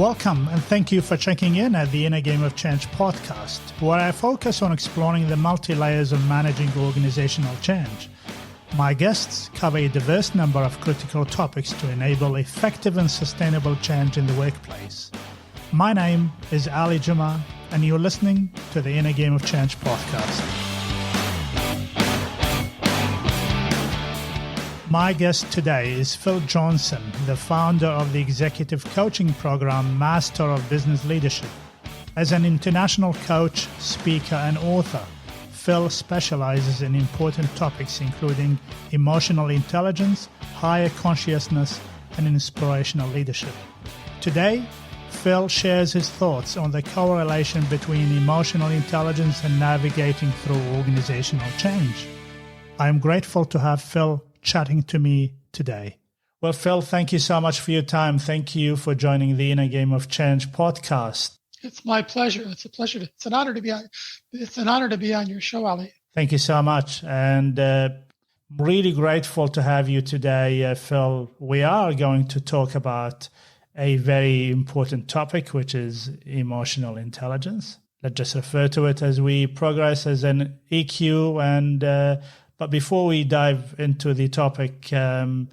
Welcome and thank you for checking in at the Inner Game of Change podcast, where I focus on exploring the multi-layers of managing organizational change. My guests cover a diverse number of critical topics to enable effective and sustainable change in the workplace. My name is Ali Juma, and you're listening to the Inner Game of Change podcast. My guest today is Phil Johnson, the founder of the executive coaching program Master of Business Leadership. As an international coach, speaker, and author, Phil specializes in important topics including emotional intelligence, higher consciousness, and inspirational leadership. Today, Phil shares his thoughts on the correlation between emotional intelligence and navigating through organizational change. I am grateful to have Phil chatting to me today. Well, Phil, thank you so much for your time. Thank you for joining the Inner Game of Change podcast. It's my pleasure. It's a pleasure. It's an honor to be on. It's an honor to be on your show, Ali. Thank you so much, and really grateful to have you today, Phil. We are going to talk about a very important topic, which is emotional intelligence. Let's just refer to it as we progress as an EQ. And but before we dive into the topic, do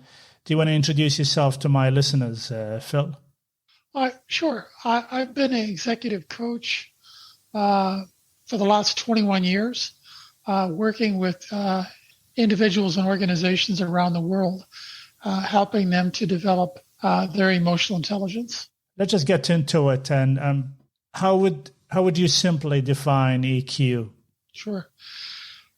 you want to introduce yourself to my listeners, Phil? Sure. I've been an executive coach for the last 21 years, working with individuals and organizations around the world, helping them to develop their emotional intelligence. Let's just get into it. And how would you simply define EQ? Sure.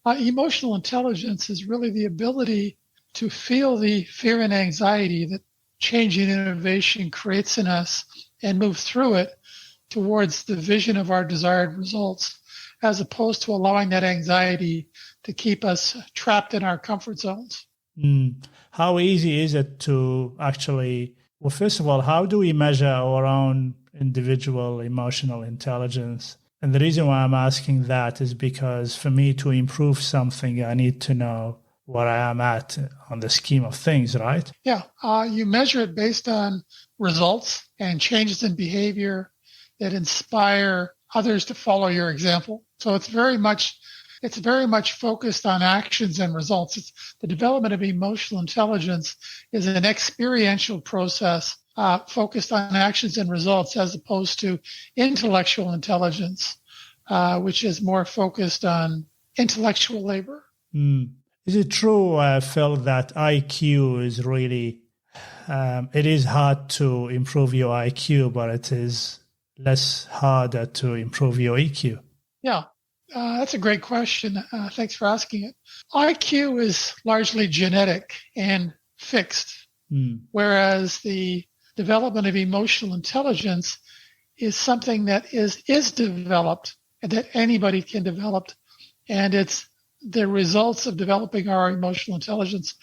Emotional intelligence is really the ability to feel the fear and anxiety that change and innovation creates in us and move through it towards the vision of our desired results, as opposed to allowing that anxiety to keep us trapped in our comfort zones. How easy is it to actually, well, first of all, how do we measure our own individual emotional intelligence? And the reason why I'm asking that is because for me to improve something, I need to know where I am at on the scheme of things, right? Yeah. You measure it based on results and changes in behavior that inspire others to follow your example. So it's very much focused on actions and results. The development of emotional intelligence is an experiential process focused on actions and results, as opposed to intellectual intelligence, which is more focused on intellectual labor. Is it true, Phil, that IQ is really, it is hard to improve your IQ, but it is less harder to improve your EQ? Yeah, that's a great question. Thanks for asking it. IQ is largely genetic and fixed, whereas the development of emotional intelligence is something that is developed and that anybody can develop. And it's the results of developing our emotional intelligence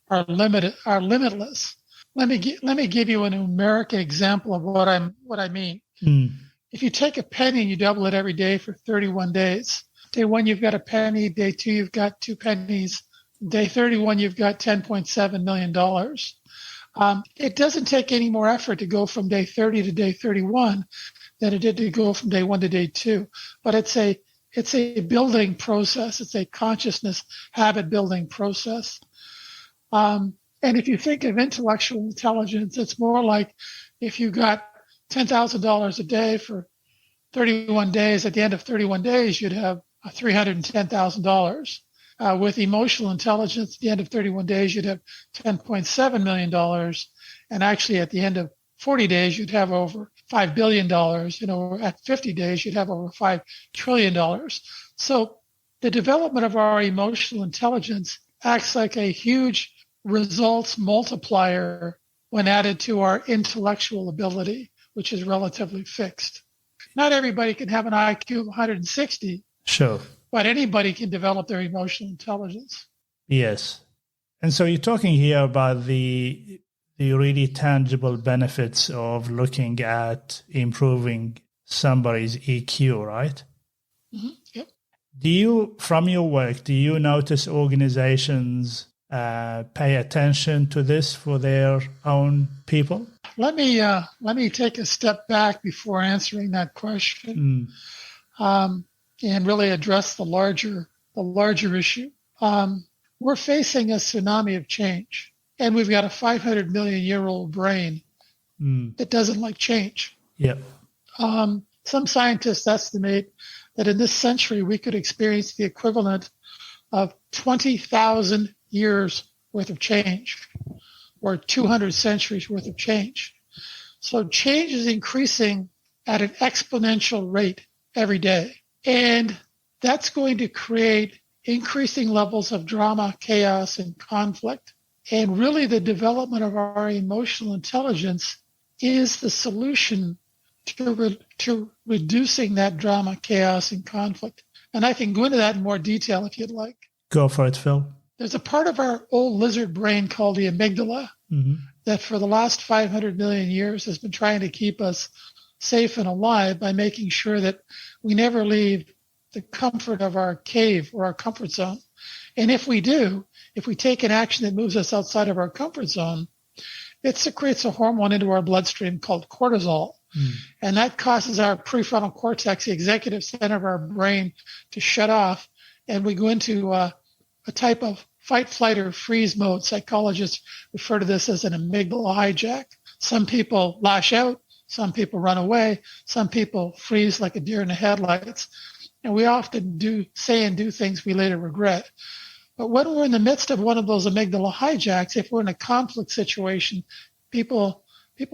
are limitless. Let me give you a numeric example of what I mean. If you take a penny and you double it every day for 31 days, day 1 you've got a penny, day 2 you've got 2 pennies, day 31 you've got $10.7 million. It doesn't take any more effort to go from day 30 to day 31 than it did to go from day 1 to day 2. But it's a building process. It's a consciousness habit building process. And if you think of intellectual intelligence, it's more like if you got $10,000 a day for 31 days, at the end of 31 days, you'd have $310,000. With emotional intelligence, at the end of 31 days, you'd have $10.7 million. And actually, at the end of 40 days, you'd have over $5 billion. At 50 days, you'd have over $5 trillion. So the development of our emotional intelligence acts like a huge results multiplier when added to our intellectual ability, which is relatively fixed. Not everybody can have an IQ of 160. Sure. But anybody can develop their emotional intelligence. Yes. And so you're talking here about the really tangible benefits of looking at improving somebody's EQ, right? Yep. From your work, do you notice organizations pay attention to this for their own people? Let me take a step back before answering that question, and really address the larger issue. We're facing a tsunami of change, and we've got a 500 million year old brain that doesn't like change. Yep. Some scientists estimate that in this century we could experience the equivalent of 20,000 years worth of change, or 200 centuries worth of change. So change is increasing at an exponential rate every day. And that's going to create increasing levels of drama, chaos, and conflict. And really the development of our emotional intelligence is the solution to reducing that drama, chaos, and conflict. And I can go into that in more detail if you'd like. Go for it, Phil. There's a part of our old lizard brain called the amygdala that for the last 500 million years has been trying to keep us safe and alive by making sure that we never leave the comfort of our cave or our comfort zone. And if we do, if we take an action that moves us outside of our comfort zone, it secretes a hormone into our bloodstream called cortisol. And that causes our prefrontal cortex, the executive center of our brain, to shut off. And we go into a type of fight, flight, or freeze mode. Psychologists refer to this as an amygdala hijack. Some people lash out. Some people run away. Some people freeze like a deer in the headlights. And we often say and do things we later regret. But when we're in the midst of one of those amygdala hijacks, if we're in a conflict situation, people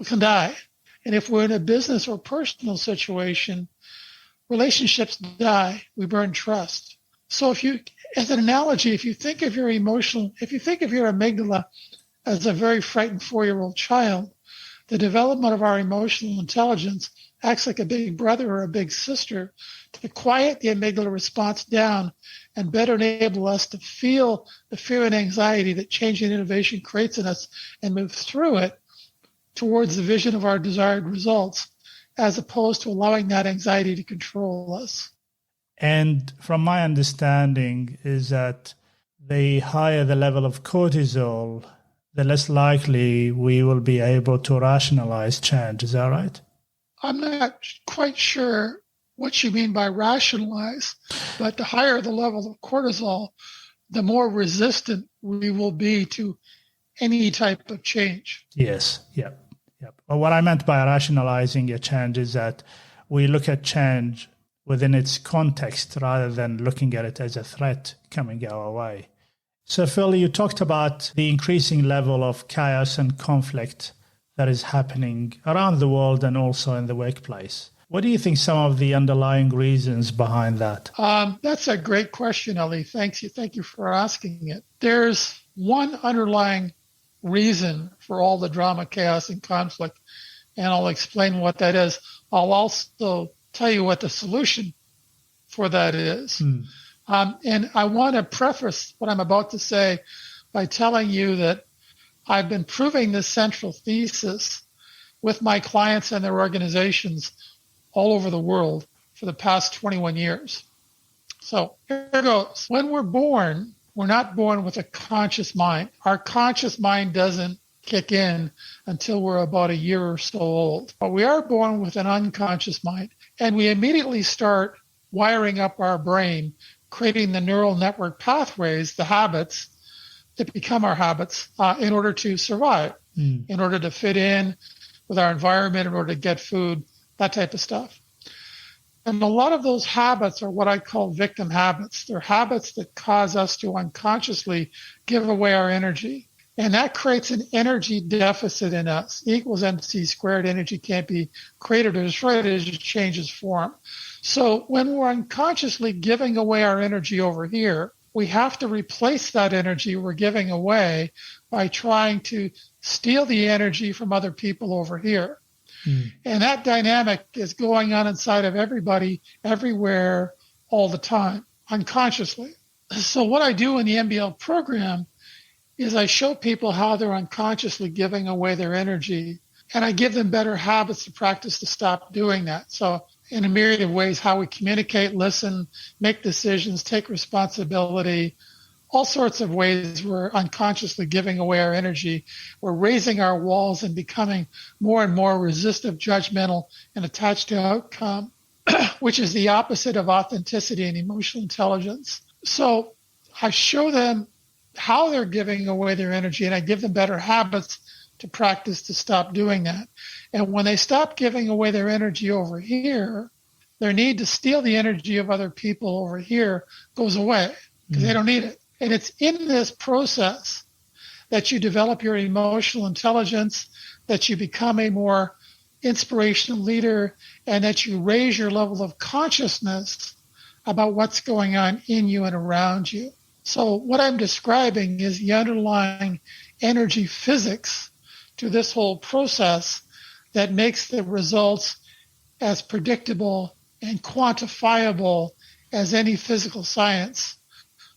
can die. And if we're in a business or personal situation, relationships die. We burn trust. So as an analogy, if you think of your amygdala as a very frightened 4-year-old child, the development of our emotional intelligence acts like a big brother or a big sister to quiet the amygdala response down and better enable us to feel the fear and anxiety that change and innovation creates in us and move through it towards the vision of our desired results, as opposed to allowing that anxiety to control us. And from my understanding is that the higher the level of cortisol, the less likely we will be able to rationalize change. Is that right? I'm not quite sure what you mean by rationalize, but the higher the level of cortisol, the more resistant we will be to any type of change. Yes. Yep. But what I meant by rationalizing a change is that we look at change within its context rather than looking at it as a threat coming our way. So, Phil, you talked about the increasing level of chaos and conflict that is happening around the world and also in the workplace. What do you think some of the underlying reasons behind that? That's a great question, Ali. Thank you for asking it. There's one underlying reason for all the drama, chaos, and conflict, and I'll explain what that is. I'll also tell you what the solution for that is. And I want to preface what I'm about to say by telling you that I've been proving this central thesis with my clients and their organizations all over the world for the past 21 years. So here goes. When we're born, we're not born with a conscious mind. Our conscious mind doesn't kick in until we're about a year or so old. But we are born with an unconscious mind, and we immediately start wiring up our brain, creating the neural network pathways, the habits that become our habits in order to survive, in order to fit in with our environment, in order to get food, that type of stuff. And a lot of those habits are what I call victim habits. They're habits that cause us to unconsciously give away our energy. And that creates an energy deficit in us. E equals MC squared. Energy can't be created or destroyed. It just changes form. So when we're unconsciously giving away our energy over here, we have to replace that energy we're giving away by trying to steal the energy from other people over here. And that dynamic is going on inside of everybody, everywhere, all the time, unconsciously. So what I do in the MBL program is I show people how they're unconsciously giving away their energy, and I give them better habits to practice to stop doing that. So in a myriad of ways, how we communicate, listen, make decisions, take responsibility, all sorts of ways we're unconsciously giving away our energy. We're raising our walls and becoming more and more resistive, judgmental, and attached to outcome, which is the opposite of authenticity and emotional intelligence. So I show them how they're giving away their energy, and I give them better habits to practice to stop doing that. And when they stop giving away their energy over here, their need to steal the energy of other people over here goes away because they don't need it. And it's in this process that you develop your emotional intelligence, that you become a more inspirational leader, and that you raise your level of consciousness about what's going on in you and around you. So what I'm describing is the underlying energy physics to this whole process that makes the results as predictable and quantifiable as any physical science.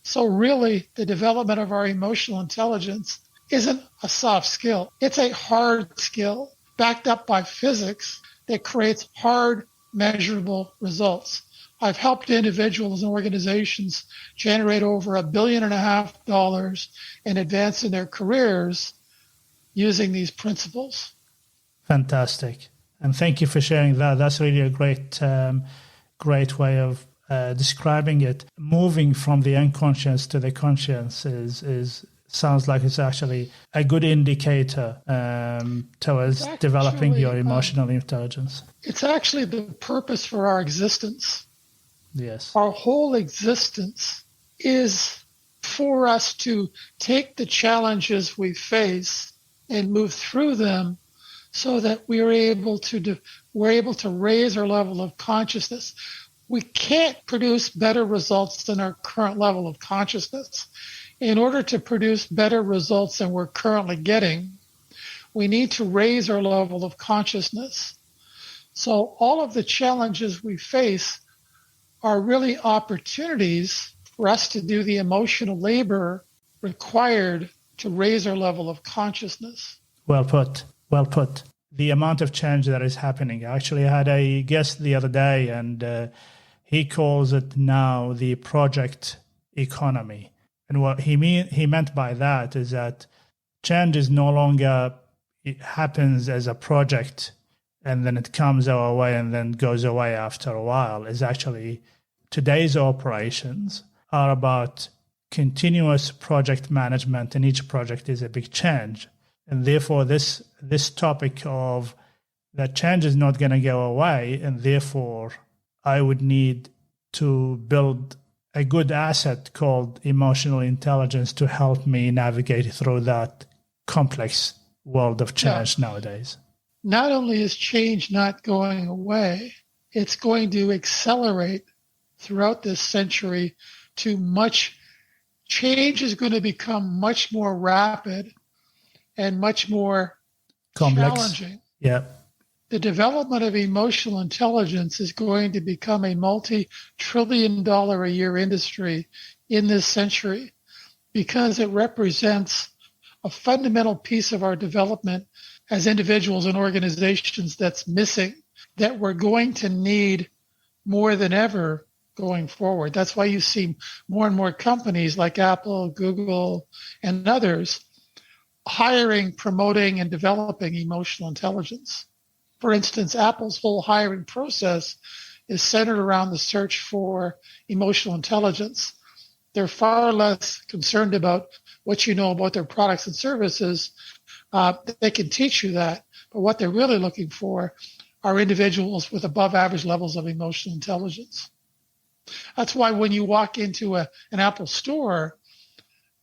So really, the development of our emotional intelligence isn't a soft skill. It's a hard skill backed up by physics that creates hard, measurable results. I've helped individuals and organizations generate over $1.5 billion in advance in their careers using these principles. Fantastic. And thank you for sharing that. That's really a great way of describing it. Moving from the unconscious to the conscious is sounds like it's actually a good indicator towards developing your emotional intelligence. It's actually the purpose for our existence. Yes. Our whole existence is for us to take the challenges we face and move through them so that we're able to raise our level of consciousness. We can't produce better results than our current level of consciousness. In order to produce better results than we're currently getting, we need to raise our level of consciousness. So all of the challenges we face are really opportunities for us to do the emotional labor required to raise our level of consciousness. Well put. Well put. The amount of change that is happening. Actually, I had a guest the other day, and he calls it now the project economy. And what he meant by that is that change is no longer, it happens as a project and then it comes our way and then goes away after a while. Is actually today's operations are about continuous project management, and each project is a big change. And therefore, this topic of that change is not going to go away, and therefore I would need to build a good asset called emotional intelligence to help me navigate through that complex world of change nowadays. Not only is change not going away, it's going to accelerate throughout this century change is going to become much more rapid and much more complex. Challenging. Yeah. The development of emotional intelligence is going to become a multi-trillion-dollar a year industry in this century because it represents a fundamental piece of our development as individuals and organizations that's missing, that we're going to need more than ever going forward. That's why you see more and more companies like Apple, Google, and others hiring, promoting, and developing emotional intelligence. For instance, Apple's whole hiring process is centered around the search for emotional intelligence. They're far less concerned about what you know about their products and services. They can teach you that, but what they're really looking for are individuals with above average levels of emotional intelligence. That's why when you walk into an Apple store,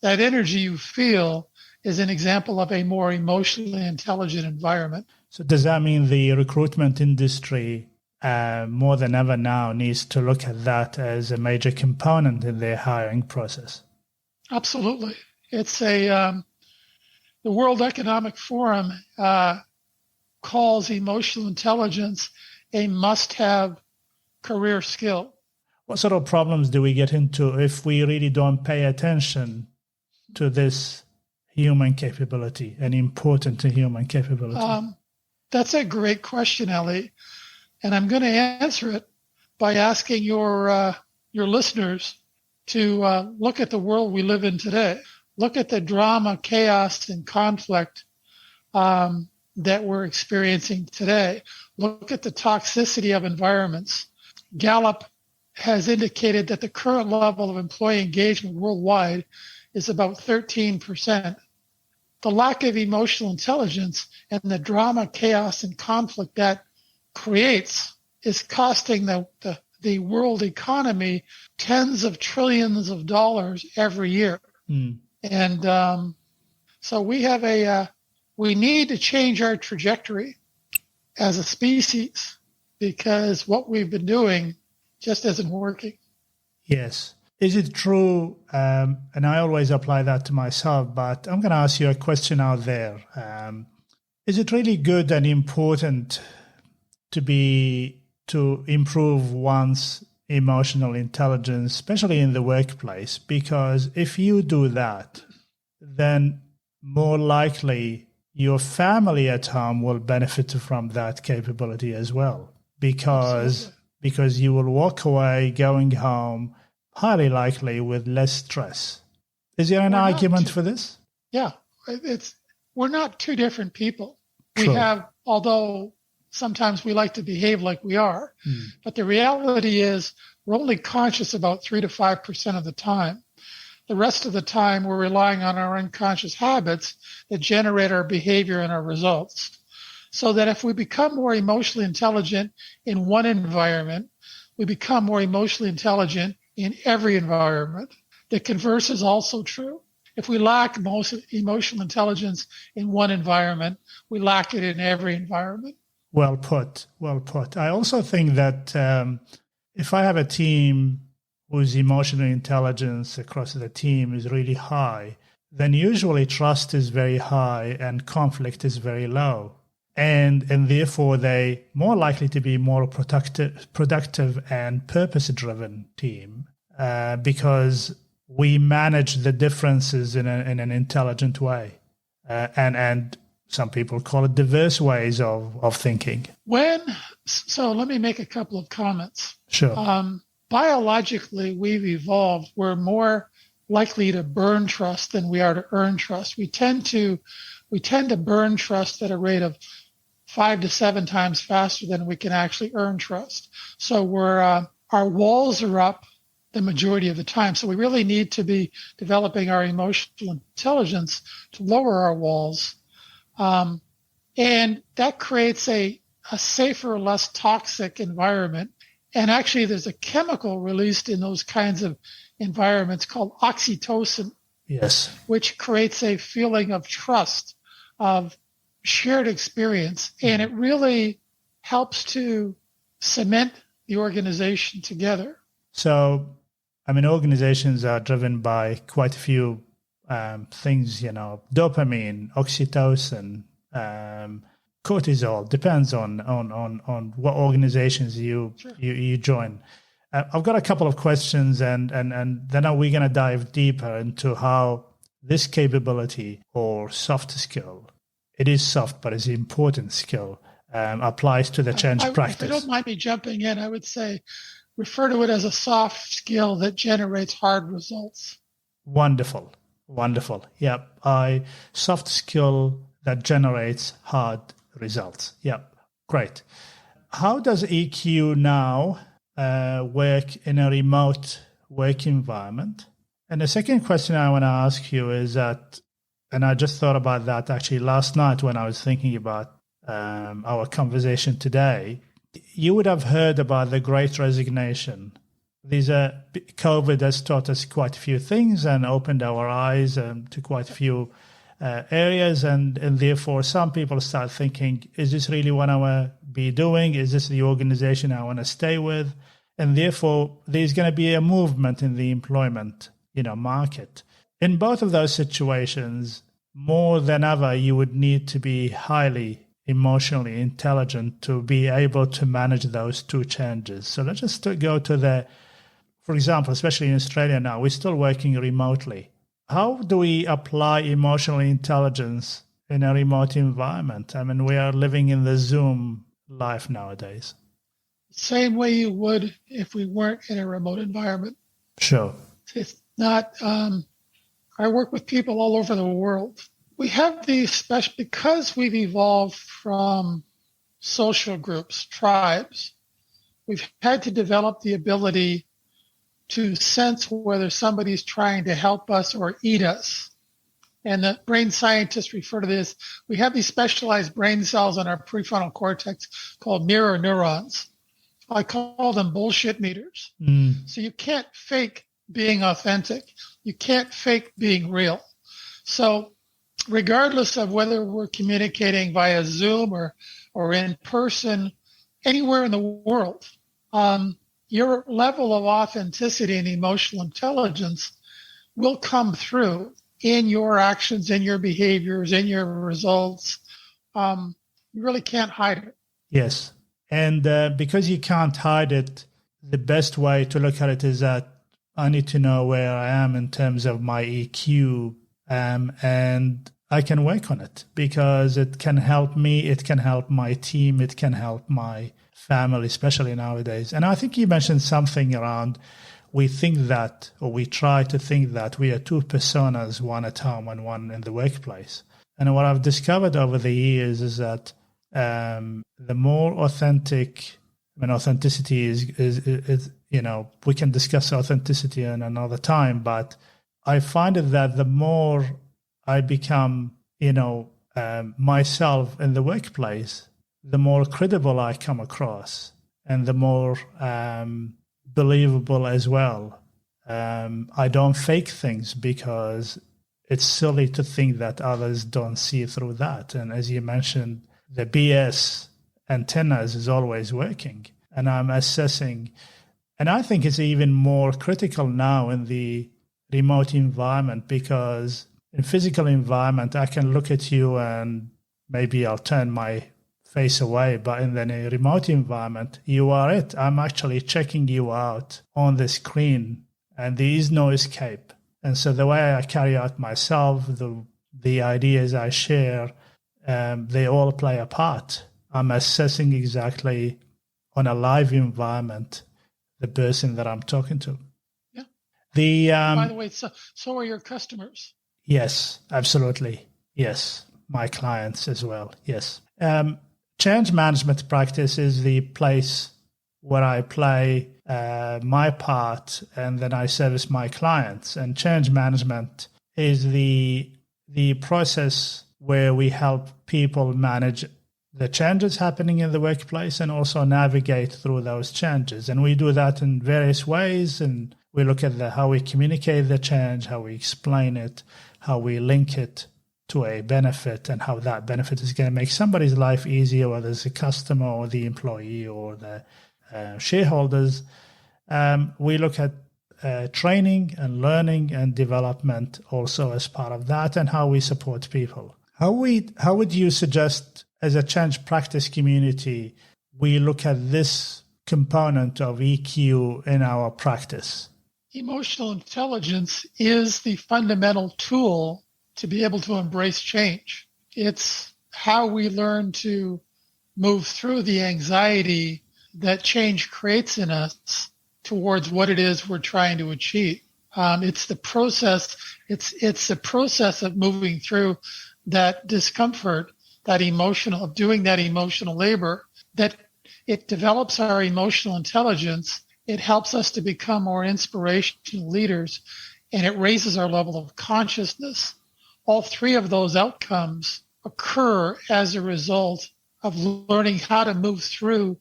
that energy you feel is an example of a more emotionally intelligent environment. So does that mean the recruitment industry more than ever now needs to look at that as a major component in their hiring process? Absolutely. It's the World Economic Forum calls emotional intelligence a must-have career skill. What sort of problems do we get into if we really don't pay attention to this human capability, an important human capability? That's a great question, Ellie, and I'm going to answer it by asking your listeners, to look at the world we live in today. Look at the drama, chaos, and conflict that we're experiencing today. Look at the toxicity of environments. Gallup has indicated that the current level of employee engagement worldwide is about 13%. The lack of emotional intelligence and the drama, chaos, and conflict that creates is costing the world economy tens of trillions of dollars every year. And so we need to change our trajectory as a species, because what we've been doing just isn't working. Yes. Is it true, and I always apply that to myself, but I'm going to ask you a question out there. Is it really good and important to improve one's emotional intelligence, especially in the workplace? Because if you do that, then more likely your family at home will benefit from that capability as well, because you will walk away going home highly likely with less stress. Is there an argument for this? Yeah, we're not two different people. True. We have, although sometimes we like to behave like we are, but the reality is we're only conscious about 3 to 5% of the time. The rest of the time we're relying on our unconscious habits that generate our behavior and our results. So that if we become more emotionally intelligent in one environment, we become more emotionally intelligent in every environment. The converse is also true. If we lack emotional intelligence in one environment, we lack it in every environment. Well put. Well put. I also think that if I have a team whose emotional intelligence across the team is really high, then usually trust is very high and conflict is very low. And therefore, they more likely to be more productive and purpose-driven team because we manage the differences in an intelligent way, and some people call it diverse ways of thinking. So let me make a couple of comments. Sure. Biologically, we've evolved. We're more likely to burn trust than we are to earn trust. We tend to burn trust at a rate of 5 to 7 times faster than we can actually earn trust. So our walls are up the majority of the time. So we really need to be developing our emotional intelligence to lower our walls. And that creates a safer, less toxic environment. And actually, there's a chemical released in those kinds of environments called oxytocin. Yes. Which creates a feeling of trust, of shared experience, and it really helps to cement the organization together. So, organizations are driven by quite a few things, dopamine, oxytocin, cortisol, depends on what organizations you join. I've got a couple of questions, and then we're going to dive deeper into how this capability or soft skill, it is soft, but it's an important skill, applies to the change practice. If you don't mind me jumping in, I would say refer to it as a soft skill that generates hard results. Wonderful. Yep. Soft skill that generates hard results. Yep. Great. How does EQ now work in a remote work environment? And the second question I want to ask you is that, and I just thought about that actually last night when I was thinking about our conversation today, you would have heard about the Great Resignation. COVID has taught us quite a few things and opened our eyes to quite a few areas, and therefore some people start thinking, is this really what I want to be doing? Is this the organization I want to stay with? And therefore there's going to be a movement in the employment market. In both of those situations, more than ever, you would need to be highly emotionally intelligent to be able to manage those two changes. So let's just go to for example, especially in Australia now, we're still working remotely. How do we apply emotional intelligence in a remote environment? We are living in the Zoom life nowadays. Same way you would if we weren't in a remote environment. Sure. It's not, I work with people all over the world. We have these special, because we've evolved from social groups, tribes, we've had to develop the ability to sense whether somebody's trying to help us or eat us. And the brain scientists refer to this. We have these specialized brain cells in our prefrontal cortex called mirror neurons. I call them bullshit meters. So you can't fake being authentic. You can't fake being real. So regardless of whether we're communicating via Zoom or in person, anywhere in the world, your level of authenticity and emotional intelligence will come through in your actions, in your behaviors, in your results. You really can't hide it. Yes. And because you can't hide it, the best way to look at it is that I need to know where I am in terms of my EQ, and I can work on it because it can help me, it can help my team, it can help my family, especially nowadays. And I think you mentioned something around we think that, or we try to think that we are two personas, one at home and one in the workplace. And what I've discovered over the years is that the more authentic, authenticity is, we can discuss authenticity in another time, but I find it that the more I become, myself in the workplace, the more credible I come across and the more believable as well. I don't fake things because it's silly to think that others don't see through that. And as you mentioned, the BS antennas is always working. And I'm assessing, and I think it's even more critical now in the remote environment, because in physical environment, I can look at you and maybe I'll turn my face away. But in the remote environment, you are it. I'm actually checking you out on the screen and there is no escape. And so the way I carry out myself, the ideas I share, they all play a part. I'm assessing exactly on a live environment the person that I'm talking to. Yeah. By the way, so are your customers. Yes, absolutely. Yes, my clients as well. Yes. Change management practice is the place where I play my part and then I service my clients. And change management is the process where we help people manage the changes happening in the workplace and also navigate through those changes. And we do that in various ways. And we look at how we communicate the change, how we explain it, how we link it to a benefit, and how that benefit is going to make somebody's life easier, whether it's a customer or the employee or the shareholders. We look at training and learning and development also as part of that, and how we support people. How would you suggest, as a change practice community, we look at this component of EQ in our practice? Emotional intelligence is the fundamental tool to be able to embrace change. It's how we learn to move through the anxiety that change creates in us towards what it is we're trying to achieve. It's the process. It's the process of moving through that discomfort, of doing that emotional labor, that it develops our emotional intelligence. It helps us to become more inspirational leaders, and it raises our level of consciousness. All three of those outcomes occur as a result of learning how to move through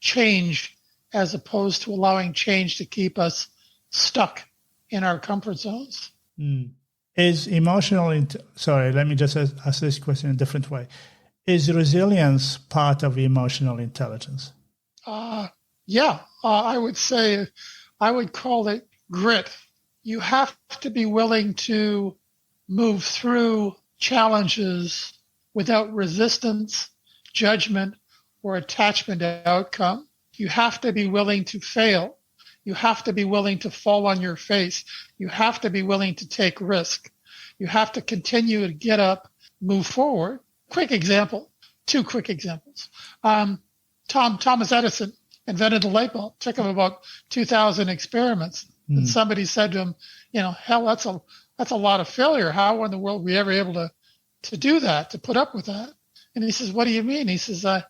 change, as opposed to allowing change to keep us stuck in our comfort zones. Is emotional, sorry, let me just ask this question in a different way. Is resilience part of emotional intelligence? Yeah, I would say, I would call it grit. You have to be willing to move through challenges without resistance, judgment, or attachment to outcome. You have to be willing to fail. You have to be willing to fall on your face. You have to be willing to take risk. You have to continue to get up, move forward. Two quick examples. Thomas Edison invented the light bulb. Took him about 2,000 experiments. And somebody said to him, hell, that's a lot of failure. How in the world were we ever able to do that, to put up with that? And he says, what do you mean? He says, I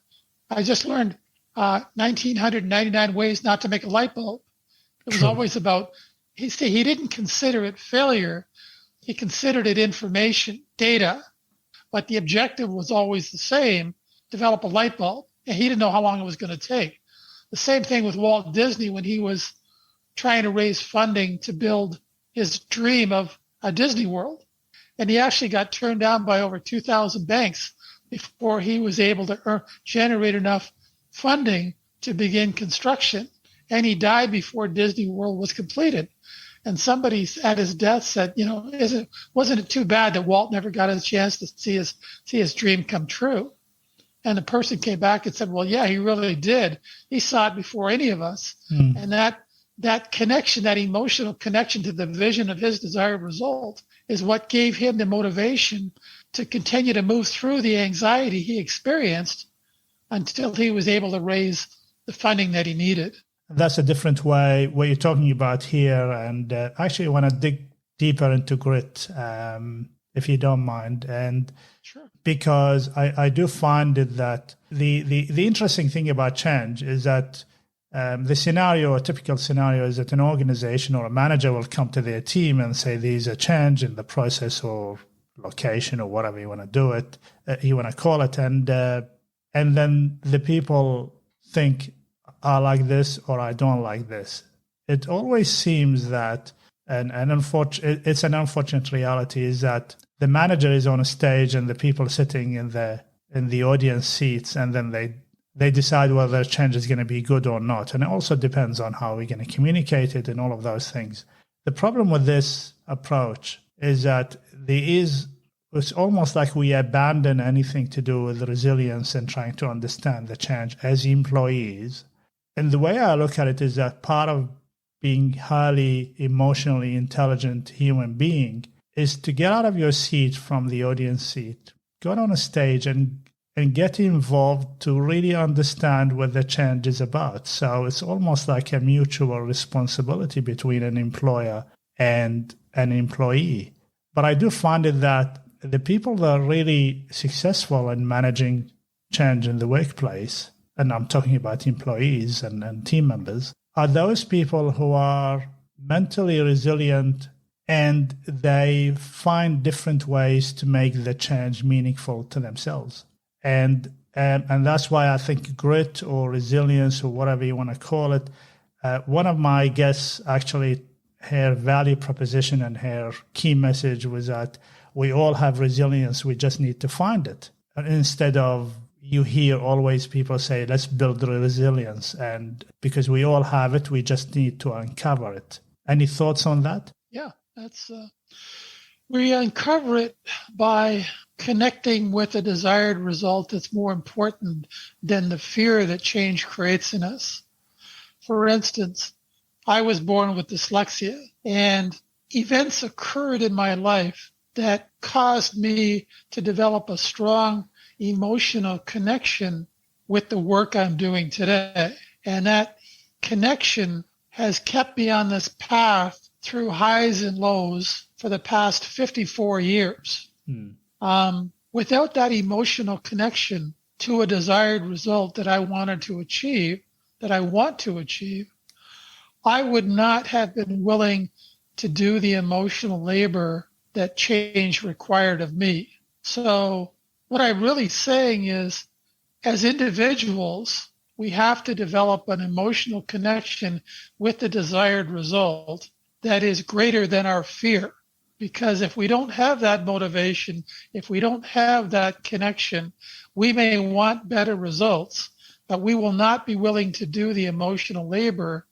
just learned 1,999 ways not to make a light bulb. It was always about, he didn't consider it failure. He considered it information, data, but the objective was always the same, develop a light bulb. And he didn't know how long it was going to take. The same thing with Walt Disney when he was trying to raise funding to build his dream of a Disney World. And he actually got turned down by over 2,000 banks before he was able to generate enough funding to begin construction. And he died before Disney World was completed. And somebody at his death said, wasn't it too bad that Walt never got a chance to see his dream come true? And the person came back and said, well, yeah, he really did. He saw it before any of us. And that connection, that emotional connection to the vision of his desired result is what gave him the motivation to continue to move through the anxiety he experienced until he was able to raise the funding that he needed. That's a different way, what you're talking about here. And actually, I want to dig deeper into grit, if you don't mind. And sure. Because I do find it that the interesting thing about change is that the scenario, a typical scenario, is that an organization or a manager will come to their team and say, there's a change in the process or location or whatever you want to do it, you want to call it. And then the people think, I like this or I don't like this. It always seems that, and it's an unfortunate reality, is that the manager is on a stage and the people sitting in the audience seats, and then they decide whether a change is going to be good or not. And it also depends on how we're going to communicate it and all of those things. The problem with this approach is that it's almost like we abandon anything to do with resilience and trying to understand the change as employees. And the way I look at it is that part of being highly emotionally intelligent human being is to get out of your seat from the audience seat, go on a stage and get involved to really understand what the change is about. So it's almost like a mutual responsibility between an employer and an employee. But I do find it that the people that are really successful in managing change in the workplace, and I'm talking about employees and team members, are those people who are mentally resilient and they find different ways to make the change meaningful to themselves. And that's why I think grit or resilience or whatever you want to call it, one of my guests actually, her value proposition and her key message was that we all have resilience, we just need to find it. And instead of, you hear always people say, let's build the resilience. And because we all have it, we just need to uncover it. Any thoughts on that? Yeah, we uncover it by connecting with a desired result that's more important than the fear that change creates in us. For instance, I was born with dyslexia, and events occurred in my life that caused me to develop a strong emotional connection with the work I'm doing today. And that connection has kept me on this path through highs and lows for the past 54 years. Without that emotional connection to a desired result that I want to achieve, I would not have been willing to do the emotional labor that change required of me. So what I'm really saying is, as individuals, we have to develop an emotional connection with the desired result that is greater than our fear. Because if we don't have that motivation, if we don't have that connection, we may want better results, but we will not be willing to do the emotional labor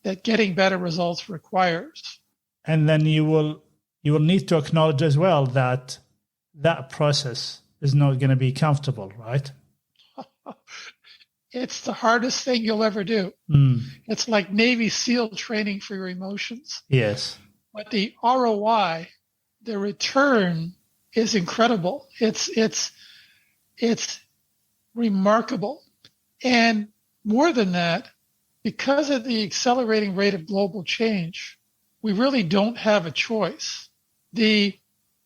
that getting better results requires. And then you will need to acknowledge as well that that process is not going to be comfortable, right? It's the hardest thing you'll ever do. It's like Navy SEAL training for your emotions. Yes. But the ROI, the return, is incredible. It's remarkable. And more than that, because of the accelerating rate of global change, we really don't have a choice. The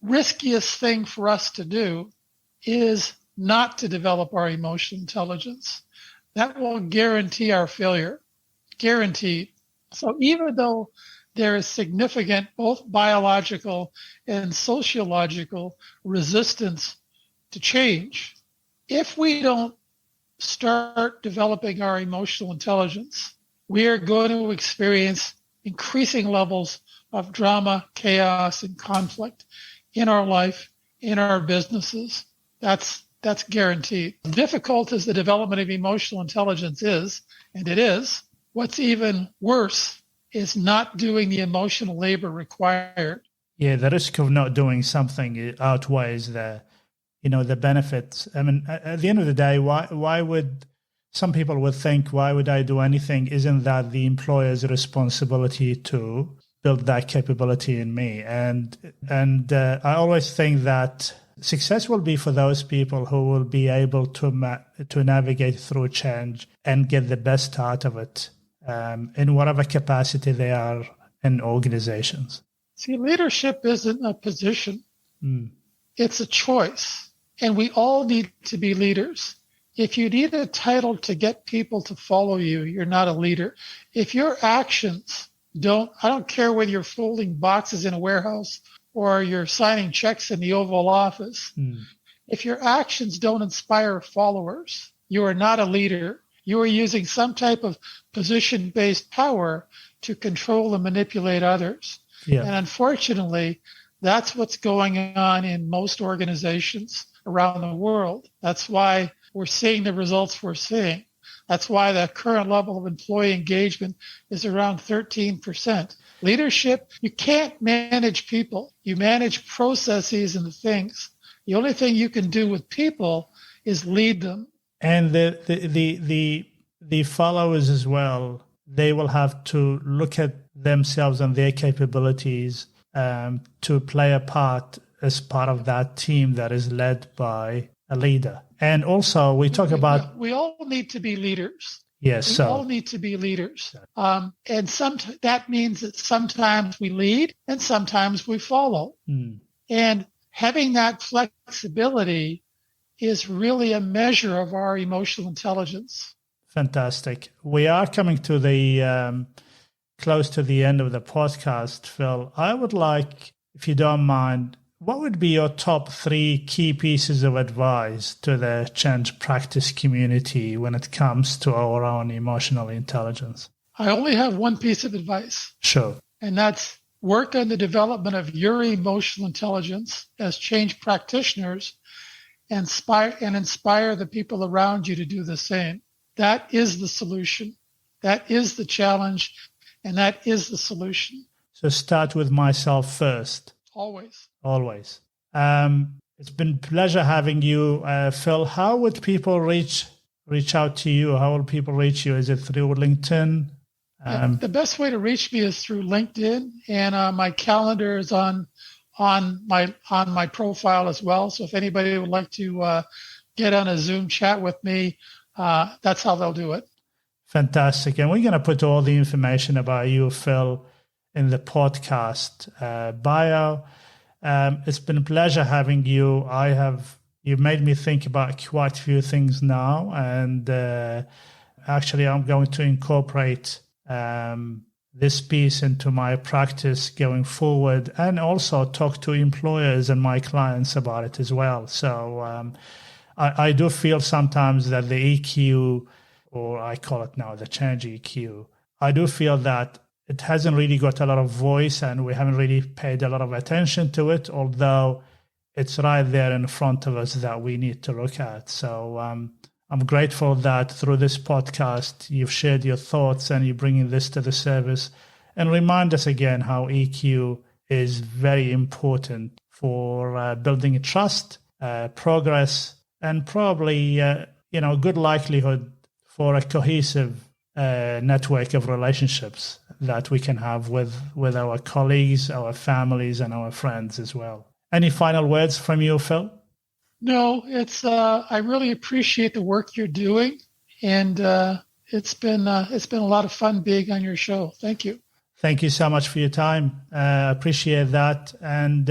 riskiest thing for us to do is not to develop our emotional intelligence. That will guarantee our failure, guaranteed. So even though there is significant both biological and sociological resistance to change, if we don't start developing our emotional intelligence, we are going to experience increasing levels of drama, chaos, and conflict in our life, in our businesses. That's guaranteed. Difficult as the development of emotional intelligence is, and it is, what's even worse is not doing the emotional labor required. Yeah, the risk of not doing something outweighs the benefits. I mean, at the end of the day, why would some people would think, why would I do anything? Isn't that the employer's responsibility to build that capability in me? And I always think that success will be for those people who will be able to navigate through change and get the best out of it in whatever capacity they are in organizations. See, leadership isn't a position. It's a choice. And we all need to be leaders. If you need a title to get people to follow you, you're not a leader. If your actions I don't care whether you're folding boxes in a warehouse or you're signing checks in the Oval Office. If your actions don't inspire followers, you are not a leader. You are using some type of position-based power to control and manipulate others. Yeah. And unfortunately, that's what's going on in most organizations around the world. That's why we're seeing the results we're seeing. That's why the current level of employee engagement is around 13%. Leadership, you can't manage people. You manage processes and the things. The only thing you can do with people is lead them. And the followers as well, they will have to look at themselves and their capabilities to play a part as part of that team that is led by a leader. And also, we talk about... We all need to be leaders. Yes. We all need to be leaders. And that means that sometimes we lead and sometimes we follow. And having that flexibility is really a measure of our emotional intelligence. Fantastic. We are coming to the close to the end of the podcast, Phil. I would like, if you don't mind, what would be your top 3 key pieces of advice to the change practice community when it comes to our own emotional intelligence? I only have one piece of advice. Sure. And that's work on the development of your emotional intelligence as change practitioners and inspire the people around you to do the same. That is the solution. That is the challenge. And that is the solution. So start with myself first. Always. It's been a pleasure having you, Phil. How would people reach out to you? How will people reach you? Is it through LinkedIn? The best way to reach me is through LinkedIn, and my calendar is on my profile as well. So if anybody would like to get on a Zoom chat with me, that's how they'll do it. Fantastic. And we're going to put all the information about you, Phil, in the podcast bio. It's been a pleasure having you. You've made me think about quite a few things now, and actually I'm going to incorporate this piece into my practice going forward, and also talk to employers and my clients about it as well. So I do feel sometimes that the EQ, or I call it now the change EQ, I do feel that it hasn't really got a lot of voice and we haven't really paid a lot of attention to it, although it's right there in front of us that we need to look at. So I'm grateful that through this podcast, you've shared your thoughts and you're bringing this to the service, and remind us again how EQ is very important for building trust, progress, and probably, good likelihood for a cohesive network of relationships that we can have with our colleagues, our families, and our friends as well. Any final words from you, Phil? No, it's I really appreciate the work you're doing, and it's been a lot of fun being on your show. Thank you. Thank you so much for your time. Appreciate that. And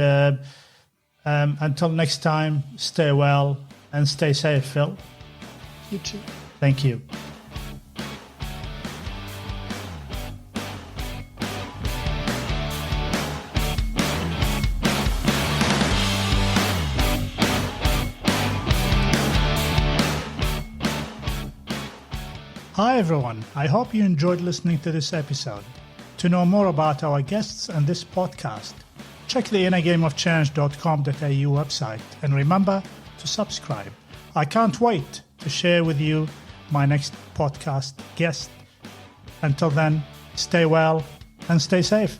until next time, stay well and stay safe, Phil. You too. Thank you. Hi everyone, I hope you enjoyed listening to this episode. To know more about our guests and this podcast, check the innergameofchange.com.au website and remember to subscribe. I can't wait to share with you my next podcast guest. Until then, stay well and stay safe.